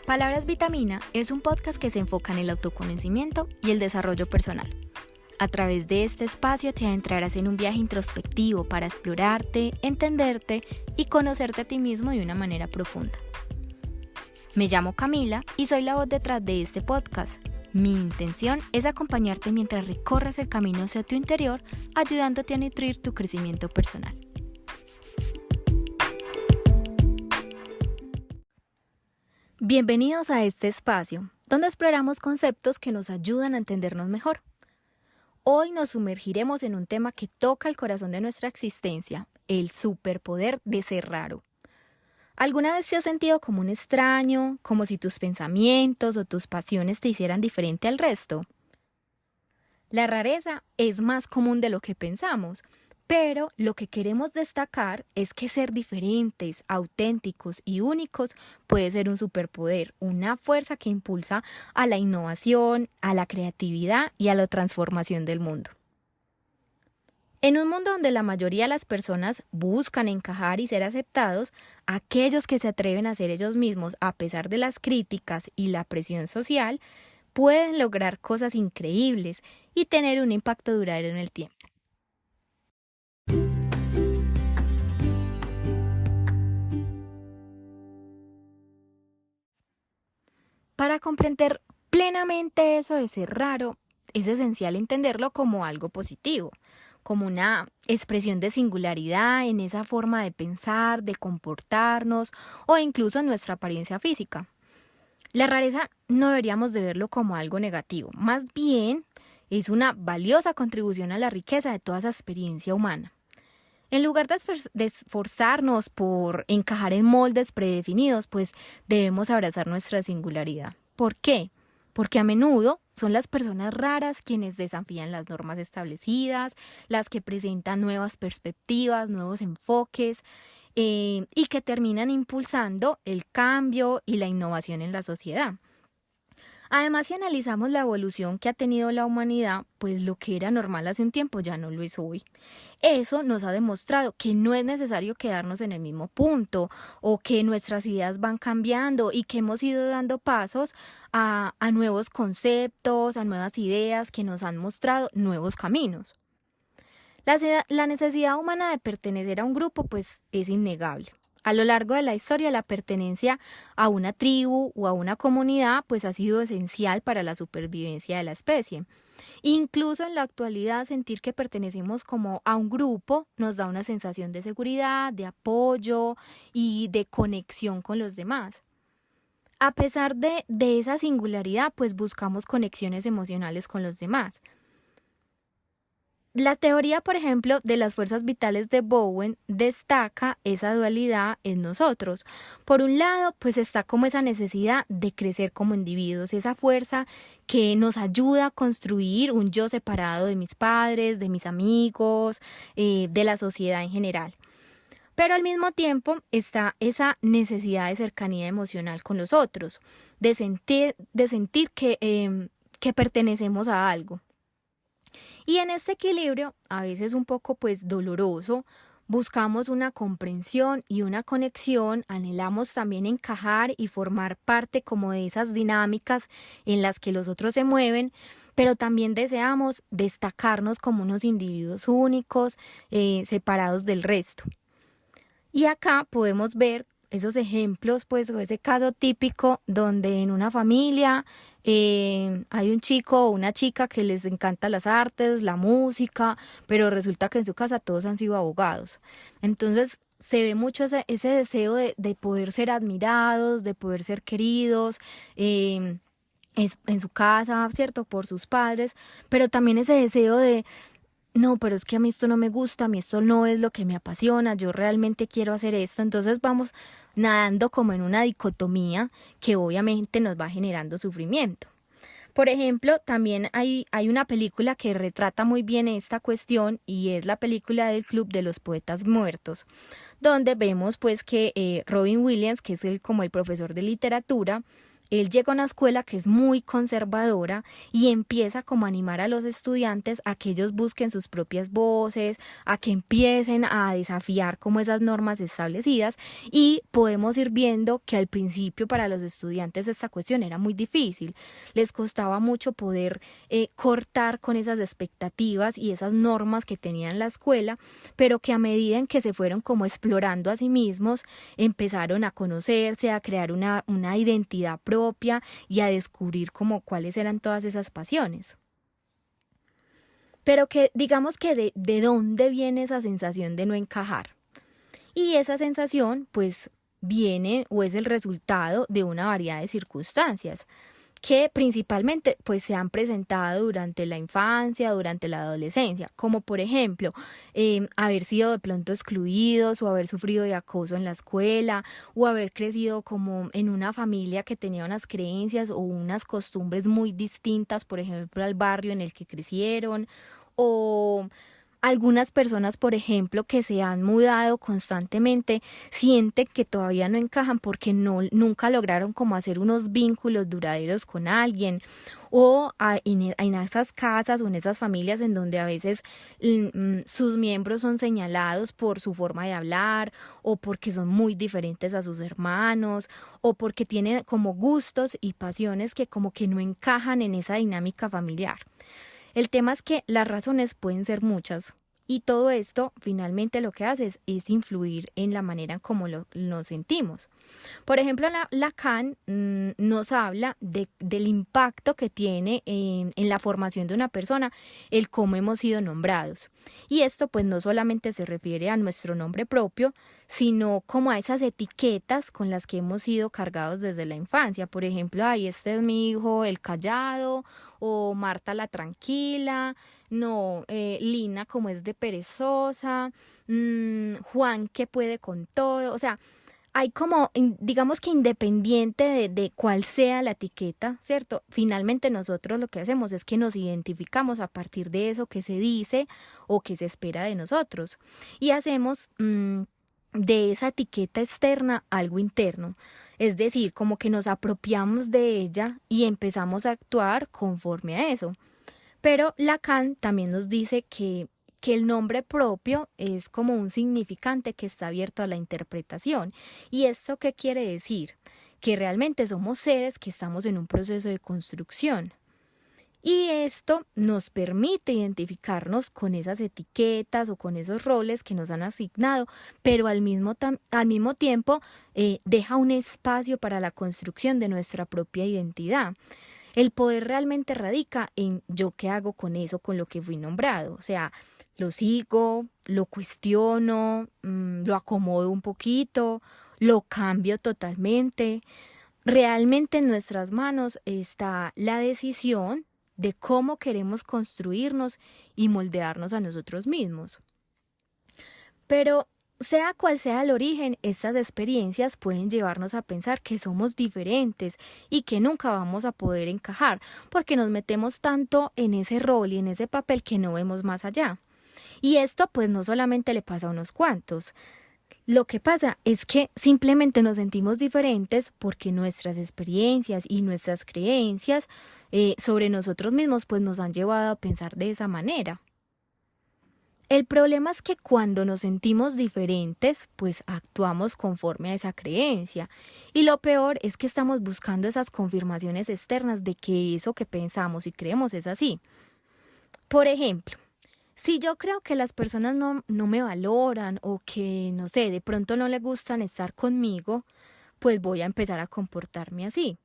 Palabras Vitamina es un podcast que se enfoca en el autoconocimiento y el desarrollo personal. A través de este espacio te adentrarás en un viaje introspectivo para explorarte, entenderte y conocerte a ti mismo de una manera profunda. Me llamo Camila y soy la voz detrás de este podcast. Mi intención es acompañarte mientras recorres el camino hacia tu interior, ayudándote a nutrir tu crecimiento personal. Bienvenidos a este espacio, donde exploramos conceptos que nos ayudan a entendernos mejor. Hoy nos sumergiremos en un tema que toca el corazón de nuestra existencia, el superpoder de ser raro. ¿Alguna vez te has sentido como un extraño, como si tus pensamientos o tus pasiones te hicieran diferente al resto? La rareza es más común de lo que pensamos, pero lo que queremos destacar es que ser diferentes, auténticos y únicos puede ser un superpoder, una fuerza que impulsa a la innovación, a la creatividad y a la transformación del mundo. En un mundo donde la mayoría de las personas buscan encajar y ser aceptados, aquellos que se atreven a ser ellos mismos a pesar de las críticas y la presión social, pueden lograr cosas increíbles y tener un impacto duradero en el tiempo. Para comprender plenamente eso de ser raro, es esencial entenderlo como algo positivo, como una expresión de singularidad en esa forma de pensar, de comportarnos o incluso en nuestra apariencia física. La rareza no deberíamos de verlo como algo negativo, más bien es una valiosa contribución a la riqueza de toda esa experiencia humana. En lugar de esforzarnos por encajar en moldes predefinidos, pues debemos abrazar nuestra singularidad. ¿Por qué? Porque a menudo son las personas raras quienes desafían las normas establecidas, las que presentan nuevas perspectivas, nuevos enfoques y que terminan impulsando el cambio y la innovación en la sociedad. Además, si analizamos la evolución que ha tenido la humanidad, pues lo que era normal hace un tiempo ya no lo es hoy. Eso nos ha demostrado que no es necesario quedarnos en el mismo punto o que nuestras ideas van cambiando y que hemos ido dando pasos a nuevos conceptos, a nuevas ideas que nos han mostrado nuevos caminos. La necesidad humana de pertenecer a un grupo pues es innegable. A lo largo de la historia, la pertenencia a una tribu o a una comunidad pues ha sido esencial para la supervivencia de la especie. Incluso en la actualidad, sentir que pertenecemos como a un grupo nos da una sensación de seguridad, de apoyo y de conexión con los demás. A pesar de esa singularidad, pues buscamos conexiones emocionales con los demás. La teoría, por ejemplo, de las fuerzas vitales de Bowen destaca esa dualidad en nosotros. Por un lado, pues está como esa necesidad de crecer como individuos, esa fuerza que nos ayuda a construir un yo separado de mis padres, de mis amigos, de la sociedad en general. Pero al mismo tiempo está esa necesidad de cercanía emocional con los otros, de sentir que pertenecemos a algo. Y en este equilibrio, a veces un poco pues doloroso, buscamos una comprensión y una conexión, anhelamos también encajar y formar parte como de esas dinámicas en las que los otros se mueven, pero también deseamos destacarnos como unos individuos únicos, separados del resto. Y acá podemos ver esos ejemplos, pues, o ese caso típico donde en una familia hay un chico o una chica que les encanta las artes, la música, pero resulta que en su casa todos han sido abogados. Entonces se ve mucho ese deseo de poder ser admirados, de poder ser queridos en su casa, ¿cierto? Por sus padres, pero también ese deseo de no, pero es que a mí esto no me gusta, a mí esto no es lo que me apasiona, yo realmente quiero hacer esto. Entonces vamos nadando como en una dicotomía que obviamente nos va generando sufrimiento. Por ejemplo, también hay una película que retrata muy bien esta cuestión y es la película del Club de los Poetas Muertos, donde vemos pues que Robin Williams, que es como el profesor de literatura, él llega a una escuela que es muy conservadora y empieza como a animar a los estudiantes a que ellos busquen sus propias voces, a que empiecen a desafiar como esas normas establecidas, y podemos ir viendo que al principio para los estudiantes esta cuestión era muy difícil, les costaba mucho poder cortar con esas expectativas y esas normas que tenía en la escuela, pero que a medida en que se fueron como explorando a sí mismos, empezaron a conocerse, a crear una identidad propia y a descubrir como cuáles eran todas esas pasiones. Pero que digamos que de dónde viene esa sensación de no encajar. Y esa sensación pues viene o es el resultado de una variedad de circunstancias que principalmente pues se han presentado durante la infancia, durante la adolescencia, como por ejemplo haber sido de pronto excluidos o haber sufrido de acoso en la escuela o haber crecido como en una familia que tenía unas creencias o unas costumbres muy distintas, por ejemplo al barrio en el que crecieron, o algunas personas, por ejemplo, que se han mudado constantemente, sienten que todavía no encajan porque nunca lograron como hacer unos vínculos duraderos con alguien, o en esas casas o en esas familias en donde a veces sus miembros son señalados por su forma de hablar o porque son muy diferentes a sus hermanos o porque tienen como gustos y pasiones que como que no encajan en esa dinámica familiar. El tema es que las razones pueden ser muchas y todo esto finalmente lo que hace es influir en la manera en cómo nos sentimos. Por ejemplo, Lacan nos habla del impacto que tiene en la formación de una persona el cómo hemos sido nombrados. Y esto pues no solamente se refiere a nuestro nombre propio, sino como a esas etiquetas con las que hemos sido cargados desde la infancia. Por ejemplo, este es mi hijo el callado, o Marta la tranquila, no, Lina como es de perezosa, Juan que puede con todo, o sea, hay como, digamos que independiente de cuál sea la etiqueta, ¿cierto? Finalmente nosotros lo que hacemos es que nos identificamos a partir de eso que se dice o que se espera de nosotros y hacemos de esa etiqueta externa algo interno. Es decir, como que nos apropiamos de ella y empezamos a actuar conforme a eso. Pero Lacan también nos dice que el nombre propio es como un significante que está abierto a la interpretación. ¿Y esto qué quiere decir? Que realmente somos seres que estamos en un proceso de construcción. Y esto nos permite identificarnos con esas etiquetas o con esos roles que nos han asignado, pero al mismo tiempo deja un espacio para la construcción de nuestra propia identidad. El poder realmente radica en yo qué hago con eso, con lo que fui nombrado. O sea, lo sigo, lo cuestiono, lo acomodo un poquito, lo cambio totalmente. Realmente en nuestras manos está la decisión de cómo queremos construirnos y moldearnos a nosotros mismos. Pero sea cual sea el origen, estas experiencias pueden llevarnos a pensar que somos diferentes y que nunca vamos a poder encajar, porque nos metemos tanto en ese rol y en ese papel que no vemos más allá. Y esto pues no solamente le pasa a unos cuantos. Lo que pasa es que simplemente nos sentimos diferentes porque nuestras experiencias y nuestras creencias sobre nosotros mismos pues nos han llevado a pensar de esa manera. El problema es que cuando nos sentimos diferentes, pues actuamos conforme a esa creencia. Y lo peor es que estamos buscando esas confirmaciones externas de que eso que pensamos y creemos es así. Por ejemplo, si yo creo que las personas no me valoran o que, no sé, de pronto no les gustan estar conmigo, pues voy a empezar a comportarme así.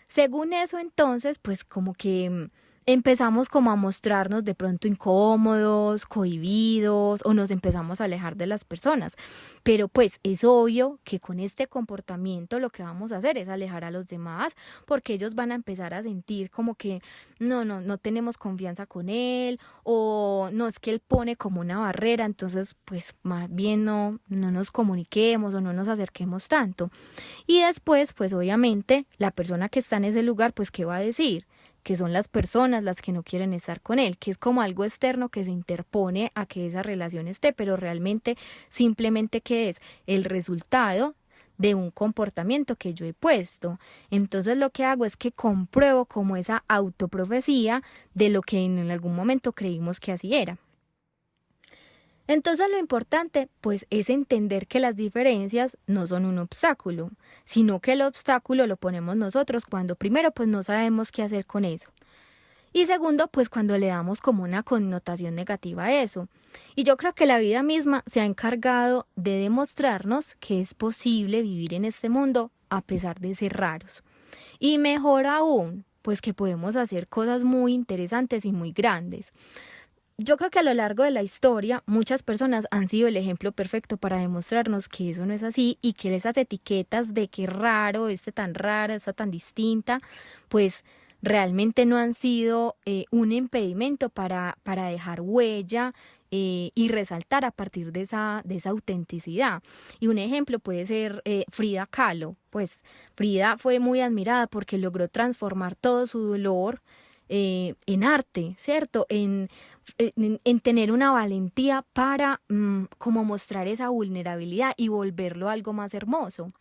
Según eso, entonces, pues como que empezamos como a mostrarnos de pronto incómodos, cohibidos o nos empezamos a alejar de las personas. Pero pues es obvio que con este comportamiento lo que vamos a hacer es alejar a los demás porque ellos van a empezar a sentir como que no tenemos confianza con él o no es que él pone como una barrera, entonces pues más bien no nos comuniquemos o no nos acerquemos tanto. Y después pues obviamente la persona que está en ese lugar pues ¿qué va a decir? Que son las personas las que no quieren estar con él, que es como algo externo que se interpone a que esa relación esté, pero realmente simplemente que es el resultado de un comportamiento que yo he puesto. Entonces lo que hago es que compruebo como esa autoprofecía de lo que en algún momento creímos que así era. Entonces lo importante pues es entender que las diferencias no son un obstáculo, sino que el obstáculo lo ponemos nosotros cuando primero pues no sabemos qué hacer con eso. Y segundo, pues cuando le damos como una connotación negativa a eso. Y yo creo que la vida misma se ha encargado de demostrarnos que es posible vivir en este mundo a pesar de ser raros. Y mejor aún, pues que podemos hacer cosas muy interesantes y muy grandes. Yo creo que a lo largo de la historia muchas personas han sido el ejemplo perfecto para demostrarnos que eso no es así y que esas etiquetas de qué raro, este tan rara, esta tan distinta, pues realmente no han sido un impedimento para dejar huella y resaltar a partir de esa autenticidad. Y un ejemplo puede ser Frida Kahlo. Pues Frida fue muy admirada porque logró transformar todo su dolor en arte, ¿cierto? En tener una valentía para como mostrar esa vulnerabilidad y volverlo algo más hermoso.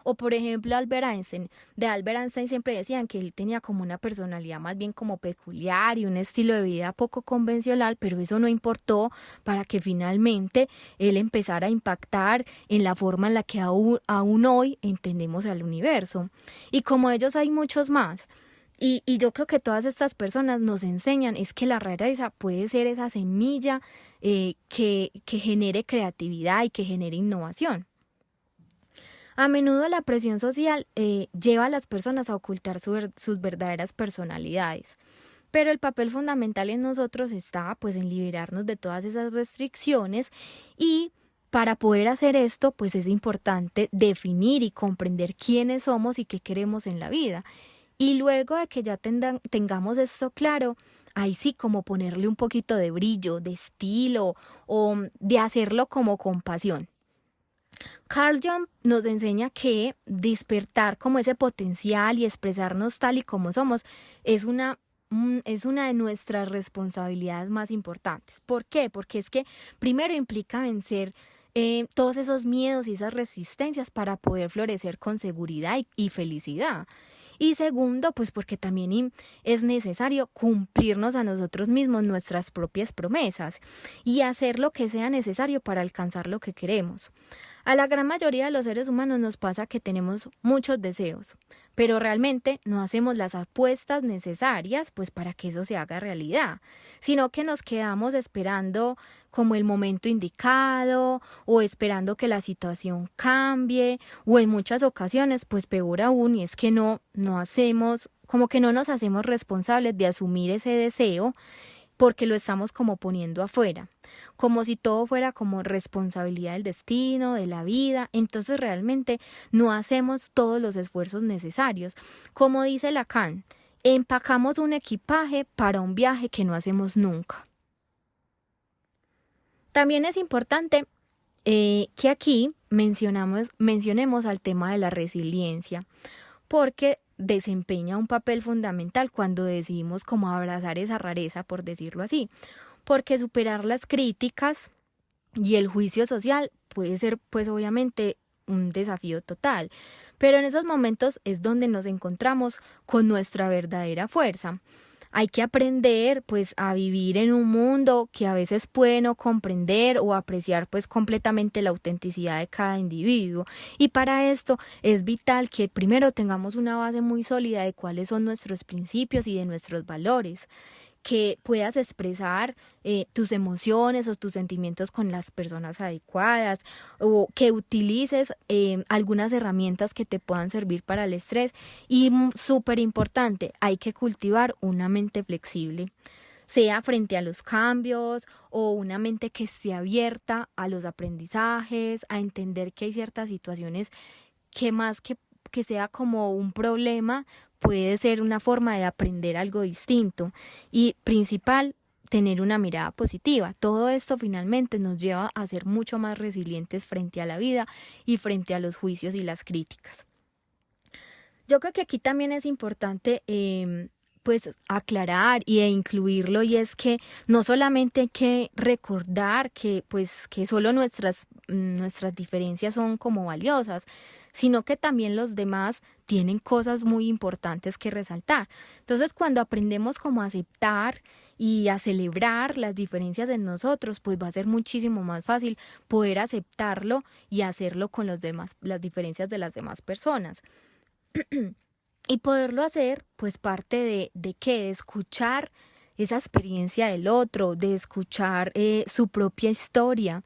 O por ejemplo Albert Einstein. De Albert Einstein siempre decían que él tenía como una personalidad más bien como peculiar y un estilo de vida poco convencional, pero eso no importó para que finalmente él empezara a impactar en la forma en la que aún hoy entendemos al universo. Y como ellos hay muchos más. Y yo creo que todas estas personas nos enseñan es que la rareza puede ser esa semilla que genere creatividad y que genere innovación. A menudo la presión social lleva a las personas a ocultar sus verdaderas personalidades, pero el papel fundamental en nosotros está pues en liberarnos de todas esas restricciones y para poder hacer esto pues es importante definir y comprender quiénes somos y qué queremos en la vida. Y luego de que ya tengamos esto claro, ahí sí como ponerle un poquito de brillo, de estilo o de hacerlo como con pasión. Carl Jung nos enseña que despertar como ese potencial y expresarnos tal y como somos es una de nuestras responsabilidades más importantes. ¿Por qué? Porque es que primero implica vencer todos esos miedos y esas resistencias para poder florecer con seguridad y felicidad. Y segundo, pues porque también es necesario cumplirnos a nosotros mismos nuestras propias promesas y hacer lo que sea necesario para alcanzar lo que queremos. A la gran mayoría de los seres humanos nos pasa que tenemos muchos deseos, pero realmente no hacemos las apuestas necesarias pues para que eso se haga realidad, sino que nos quedamos esperando como el momento indicado o esperando que la situación cambie o en muchas ocasiones pues peor aún y es que no hacemos, como que no nos hacemos responsables de asumir ese deseo porque lo estamos como poniendo afuera, como si todo fuera como responsabilidad del destino, de la vida, entonces realmente no hacemos todos los esfuerzos necesarios. Como dice Lacan, empacamos un equipaje para un viaje que no hacemos nunca. También es importante que aquí mencionemos al tema de la resiliencia, porque desempeña un papel fundamental cuando decidimos como abrazar esa rareza, por decirlo así, porque superar las críticas y el juicio social puede ser pues obviamente un desafío total, pero en esos momentos es donde nos encontramos con nuestra verdadera fuerza. Hay que aprender pues a vivir en un mundo que a veces puede no comprender o apreciar pues completamente la autenticidad de cada individuo y para esto es vital que primero tengamos una base muy sólida de cuáles son nuestros principios y de nuestros valores, que puedas expresar tus emociones o tus sentimientos con las personas adecuadas o que utilices algunas herramientas que te puedan servir para el estrés y súper importante, hay que cultivar una mente flexible, sea frente a los cambios o una mente que esté abierta a los aprendizajes, a entender que hay ciertas situaciones que más que sea como un problema, puede ser una forma de aprender algo distinto y principal, tener una mirada positiva. Todo esto finalmente nos lleva a ser mucho más resilientes frente a la vida y frente a los juicios y las críticas. Yo creo que aquí también es importante pues aclarar e incluirlo, y es que no solamente hay que recordar que pues que solo nuestras diferencias son como valiosas, sino que también los demás tienen cosas muy importantes que resaltar. Entonces, cuando aprendemos como a aceptar y a celebrar las diferencias en nosotros, pues va a ser muchísimo más fácil poder aceptarlo y hacerlo con los demás, las diferencias de las demás personas. Y poderlo hacer, pues parte de qué, de escuchar esa experiencia del otro, de escuchar su propia historia.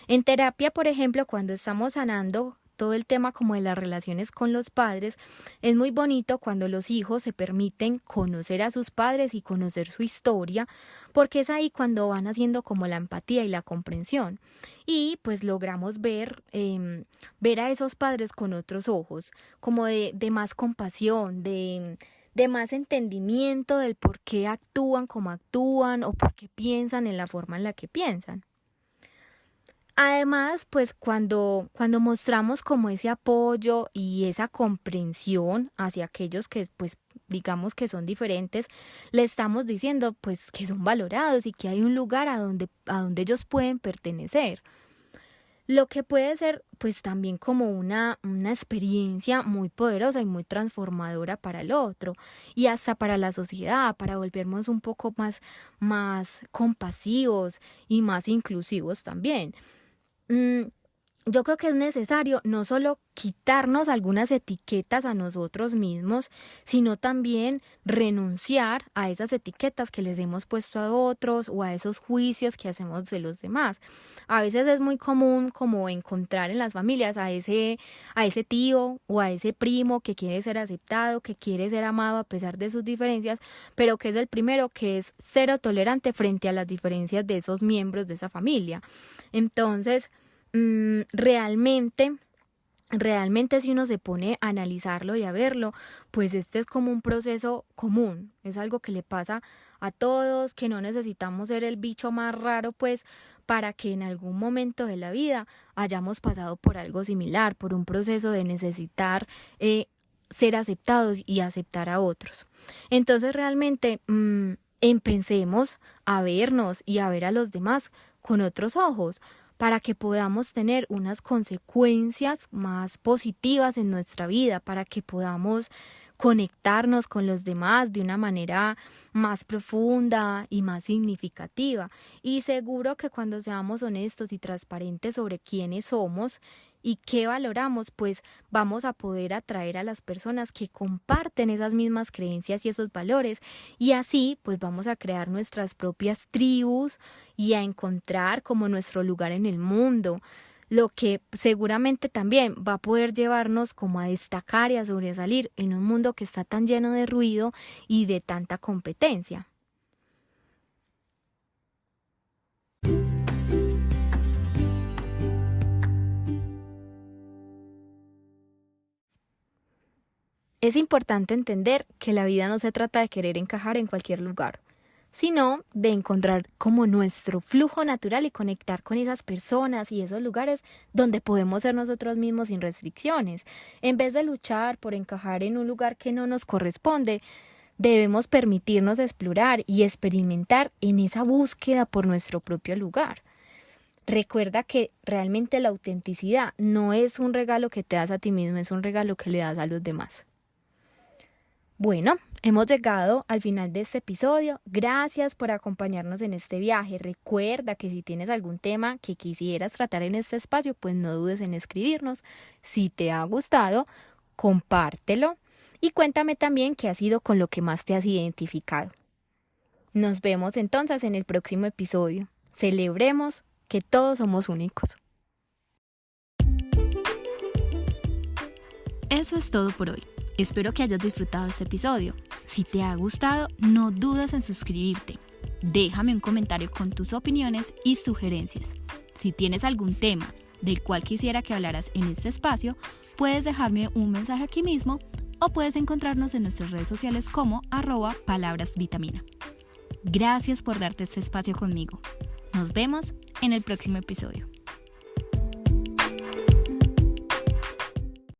En terapia, por ejemplo, cuando estamos sanando todo el tema como de las relaciones con los padres, es muy bonito cuando los hijos se permiten conocer a sus padres y conocer su historia, porque es ahí cuando van haciendo como la empatía y la comprensión. Y pues logramos ver a esos padres con otros ojos, como de más compasión, de más entendimiento del por qué actúan como actúan o por qué piensan en la forma en la que piensan. Además, pues cuando mostramos como ese apoyo y esa comprensión hacia aquellos que pues digamos que son diferentes, le estamos diciendo pues que son valorados y que hay un lugar a donde ellos pueden pertenecer. Lo que puede ser pues también como una experiencia muy poderosa y muy transformadora para el otro y hasta para la sociedad, para volvernos un poco más compasivos y más inclusivos también. Mm, yo creo que es necesario no solo quitarnos algunas etiquetas a nosotros mismos, sino también renunciar a esas etiquetas que les hemos puesto a otros o a esos juicios que hacemos de los demás. A veces es muy común como encontrar en las familias a ese tío o a ese primo que quiere ser aceptado, que quiere ser amado a pesar de sus diferencias, pero que es el primero que es cero tolerante frente a las diferencias de esos miembros de esa familia. Entonces, realmente si uno se pone a analizarlo y a verlo, pues este es como un proceso común, es algo que le pasa a todos, que no necesitamos ser el bicho más raro, pues, para que en algún momento de la vida hayamos pasado por algo similar, por un proceso de necesitar ser aceptados y aceptar a otros. Entonces, realmente, empecemos a vernos y a ver a los demás con otros ojos, para que podamos tener unas consecuencias más positivas en nuestra vida, para que podamos conectarnos con los demás de una manera más profunda y más significativa. Y seguro que cuando seamos honestos y transparentes sobre quiénes somos y qué valoramos, pues vamos a poder atraer a las personas que comparten esas mismas creencias y esos valores, y así pues vamos a crear nuestras propias tribus y a encontrar como nuestro lugar en el mundo, lo que seguramente también va a poder llevarnos como a destacar y a sobresalir en un mundo que está tan lleno de ruido y de tanta competencia. Es importante entender que la vida no se trata de querer encajar en cualquier lugar, sino de encontrar como nuestro flujo natural y conectar con esas personas y esos lugares donde podemos ser nosotros mismos sin restricciones. En vez de luchar por encajar en un lugar que no nos corresponde, debemos permitirnos explorar y experimentar en esa búsqueda por nuestro propio lugar. Recuerda que realmente la autenticidad no es un regalo que te das a ti mismo, es un regalo que le das a los demás. Bueno, hemos llegado al final de este episodio. Gracias por acompañarnos en este viaje. Recuerda que si tienes algún tema que quisieras tratar en este espacio, pues no dudes en escribirnos. Si te ha gustado, compártelo y cuéntame también qué ha sido con lo que más te has identificado. Nos vemos entonces en el próximo episodio. Celebremos que todos somos únicos. Eso es todo por hoy. Espero que hayas disfrutado este episodio. Si te ha gustado, no dudes en suscribirte. Déjame un comentario con tus opiniones y sugerencias. Si tienes algún tema del cual quisiera que hablaras en este espacio, puedes dejarme un mensaje aquí mismo o puedes encontrarnos en nuestras redes sociales como @palabrasvitamina. Gracias por darte este espacio conmigo. Nos vemos en el próximo episodio.